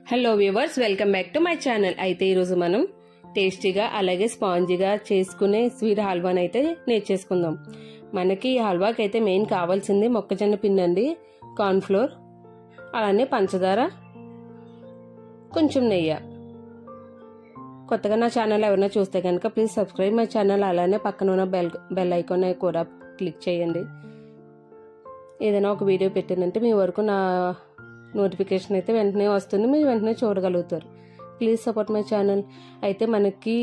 Hello viewers, welcome back to my channel. అయితే ఈరోజు మనం టేస్టీగా అలాగే స్పాంజీగా చేసుకునే స్వీట్ హల్వాని అయితే నేర్చేసుకుందాం. మనకి ఈ హల్వాకి అయితే మెయిన్ కావాల్సింది మొక్కజొన్న పిండి అండి, కార్న్ఫ్లోర్, అలానే పంచదార, కొంచెం నెయ్యి. కొత్తగా నా ఛానల్ ఎవరైనా చూస్తే కనుక ప్లీజ్ సబ్స్క్రైబ్ మై ఛానల్, అలానే పక్కన ఉన్న బెల్ ఐకాన్ కూడా క్లిక్ చేయండి. ఏదైనా ఒక వీడియో పెట్టిందంటే మీ వరకు నా నోటిఫికేషన్ అయితే వెంటనే వస్తుంది, మీరు వెంటనే చూడగలుగుతారు. Please support my channel. అయితే మనకి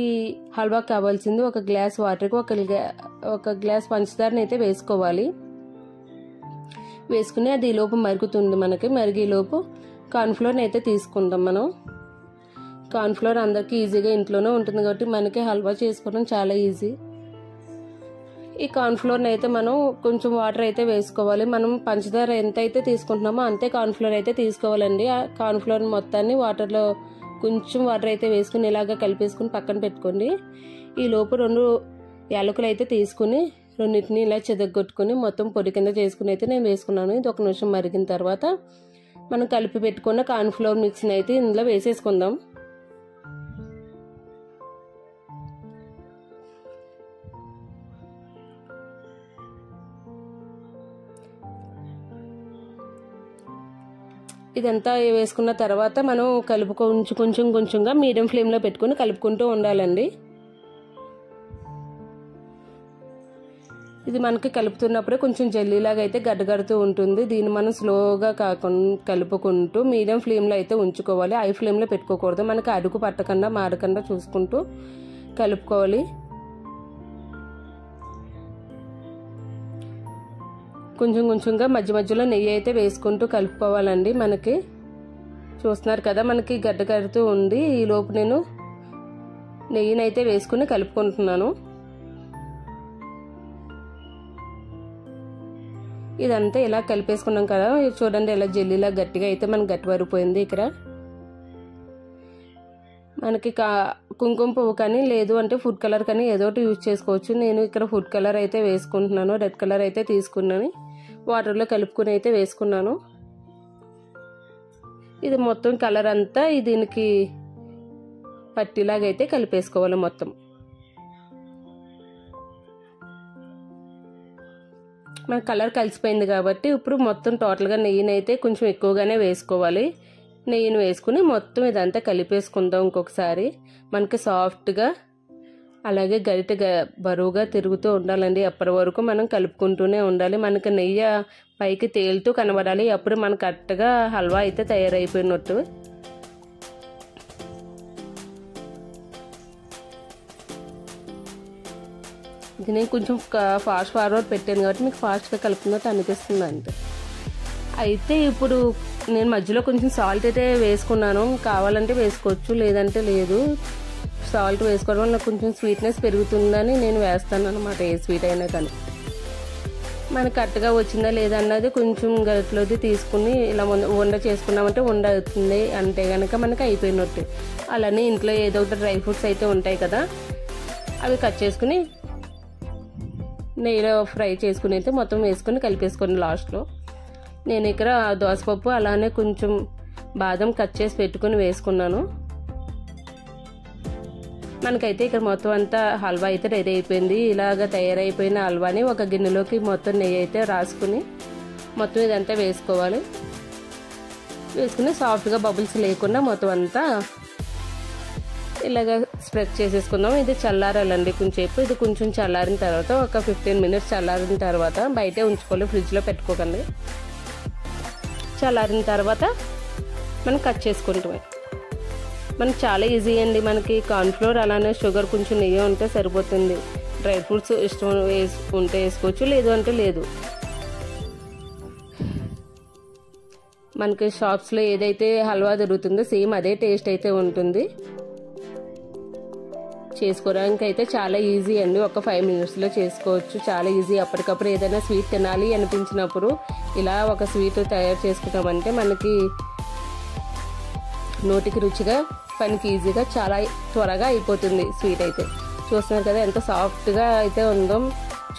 హల్వా కావాల్సింది ఒక గ్లాస్ వాటర్కి ఒక గ్లాస్ పంచదారని అయితే వేసుకోవాలి. వేసుకుని అది ఈలోపు మరుగుతుంది. మనకి మరిగేలోపు కార్న్ఫ్లోర్ని అయితే తీసుకుందాం. మనం కార్న్ఫ్లోర్ అందరికీ ఈజీగా ఇంట్లోనే ఉంటుంది కాబట్టి మనకి హల్వా చేసుకోవడం చాలా ఈజీ. ఈ కార్న్ఫ్లోర్ని అయితే మనం కొంచెం వాటర్ అయితే వేసుకోవాలి. మనం పంచదార ఎంత అయితే తీసుకుంటున్నామో అంతే కార్న్ఫ్లోర్ అయితే తీసుకోవాలండి. ఆ కార్న్ఫ్లోర్ మొత్తాన్ని వాటర్లో కొంచెం వాటర్ అయితే వేసుకుని ఇలాగా కలిపేసుకుని పక్కన పెట్టుకోండి. ఈ లోపు 2 యాలకులు అయితే తీసుకుని రెండింటిని ఇలా చెదగొట్టుకుని మొత్తం పొడి కింద చేసుకుని అయితే నేను వేసుకున్నాను. ఇది 1 నిమిషం మరిగిన తర్వాత మనం కలిపి పెట్టుకున్న కార్న్ఫ్లోర్ మిక్స్ని అయితే ఇందులో వేసేసుకుందాం. ఇదంతా వేసుకున్న తర్వాత మనం కొంచెంగా మీడియం ఫ్లేమ్లో పెట్టుకుని కలుపుకుంటూ ఉండాలండి. ఇది మనకి కలుపుతున్నప్పుడే కొంచెం జెల్లీలాగా అయితే గడ్డగడుతూ ఉంటుంది. దీన్ని మనం స్లోగా కలుపుకుంటూ మీడియం ఫ్లేమ్లో అయితే ఉంచుకోవాలి. హై ఫ్లేమ్లో పెట్టుకోకూడదు. మనకి అడుగు పట్టకుండా మాడకుండా చూసుకుంటూ కలుపుకోవాలి. కొంచెంగా మధ్యలో నెయ్యి అయితే వేసుకుంటూ కలుపుకోవాలండి. మనకి చూస్తున్నారు కదా, మనకి గడ్డ కడుతూ ఉంది. ఈ లోపు నేను నెయ్యిని అయితే వేసుకుని కలుపుకుంటున్నాను. ఇదంతా ఇలా కలిపేసుకున్నాం కదా, చూడండి ఎలా జెల్లీలా గట్టిగా అయితే మనకి గట్టి వరిపోయింది. ఇక్కడ మనకి కుంకుమ పువ్వు కానీ లేదు అంటే ఫుడ్ కలర్ కానీ ఏదో ఒకటి యూజ్ చేసుకోవచ్చు. నేను ఇక్కడ ఫుడ్ కలర్ అయితే వేసుకుంటున్నాను. రెడ్ కలర్ అయితే తీసుకున్నాను, వాటర్లో కలుపుకుని అయితే వేసుకున్నాను. ఇది మొత్తం కలర్ అంతా దీనికి పట్టిలాగా అయితే కలిపేసుకోవాలి మొత్తం. మన కలర్ కలిసిపోయింది కాబట్టి ఇప్పుడు మొత్తం టోటల్గా నెయ్యిని అయితే కొంచెం ఎక్కువగానే వేసుకోవాలి. నెయ్యిని వేసుకుని మొత్తం ఇదంతా కలిపేసుకుందాం ఇంకొకసారి. మనకి సాఫ్ట్గా అలాగే గరిటె బరువుగా తిరుగుతూ ఉండాలండి. ఎప్పటి వరకు మనం కలుపుకుంటూనే ఉండాలి. మనకి నెయ్యి పైకి తేలుతూ కనబడాలి. అప్పుడు మనకు కరెక్ట్గా హల్వా అయితే తయారైపోయినట్టు. ఇది నేను కొంచెం ఫాస్ట్ ఫార్వర్డ్ పెట్టాను కాబట్టి మీకు ఫాస్ట్గా కలుపుతున్నట్టు అనిపిస్తుంది అంతే. అయితే ఇప్పుడు నేను మధ్యలో కొంచెం సాల్ట్ అయితే వేసుకున్నాను. కావాలంటే వేసుకోవచ్చు, లేదంటే లేదు. సాల్ట్ వేసుకోవడం వల్ల కొంచెం స్వీట్నెస్ పెరుగుతుందని నేను వేస్తాను అనమాట. ఏ స్వీట్ అయినా కానీ మనకు కరెక్ట్గా వచ్చిందా లేదా అన్నది కొంచెం గరిటెలోది తీసుకుని ఇలా వండ చేసుకున్నామంటే వండ అవుతుంది. అంటే కనుక మనకి అయిపోయినట్టు. అలానే ఇంట్లో ఏదో ఒకటి డ్రై ఫ్రూట్స్ అయితే ఉంటాయి కదా, అవి కట్ చేసుకుని నెయ్యిలో ఫ్రై చేసుకుని అయితే మొత్తం వేసుకుని కలిపేసుకుని లాస్ట్లో నేను ఇక్కడ దోసపప్పు అలానే కొంచెం బాదం కట్ చేసి పెట్టుకుని వేసుకున్నాను. మనకైతే ఇక్కడ మొత్తం అంతా హల్వా అయితే రెడీ అయిపోయింది. ఇలాగ తయారైపోయిన హల్వాని ఒక గిన్నెలోకి మొత్తం నెయ్యి అయితే రాసుకుని మొత్తం ఇదంతా వేసుకోవాలి. వేసుకుని సాఫ్ట్గా బబుల్స్ లేకుండా మొత్తం అంతా ఇలాగ స్ప్రెడ్ చేసేసుకుందాం. ఇది చల్లారాలండి కొంచెంసేపు. ఇది కొంచెం చల్లారిన తర్వాత ఒక 15 మినిట్స్ చల్లారిన తర్వాత బయటే ఉంచుకోవాలి, ఫ్రిడ్జ్లో పెట్టుకోకండి. చల్లారిన తర్వాత మనం కట్ చేసుకుంటామే. మనకి చాలా ఈజీ అండి. మనకి కార్న్ఫ్లోర్ అలానే షుగర్ కొంచెం నెయ్యి ఉంటే సరిపోతుంది. డ్రై ఫ్రూట్స్ ఇష్టం ఉంటే వేసుకోవచ్చు, లేదు అంటే లేదు. మనకి షాప్స్లో ఏదైతే హల్వా దొరుకుతుందో సేమ్ అదే టేస్ట్ అయితే ఉంటుంది. చేసుకోవడానికి అయితే చాలా ఈజీ అండి. ఒక 5 మినిట్స్లో చేసుకోవచ్చు, చాలా ఈజీ. అప్పటికప్పుడు ఏదైనా స్వీట్ తినాలి అనిపించినప్పుడు ఇలా ఒక స్వీట్ తయారు చేసుకుంటామంటే మనకి నోటికి రుచిగా, పనికి ఈజీగా, చాలా త్వరగా అయిపోతుంది స్వీట్ అయితే. చూస్తున్నారు కదా ఎంత సాఫ్ట్గా అయితే ఉందో.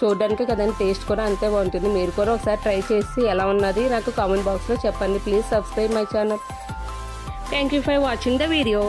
చూడడానికి కదండి, టేస్ట్ కూడా అంతే బాగుంటుంది. మీరు కూడా ఒకసారి ట్రై చేసి ఎలా ఉన్నది నాకు కామెంట్ బాక్స్లో చెప్పండి. Please subscribe my channel. Thank you for watching the video.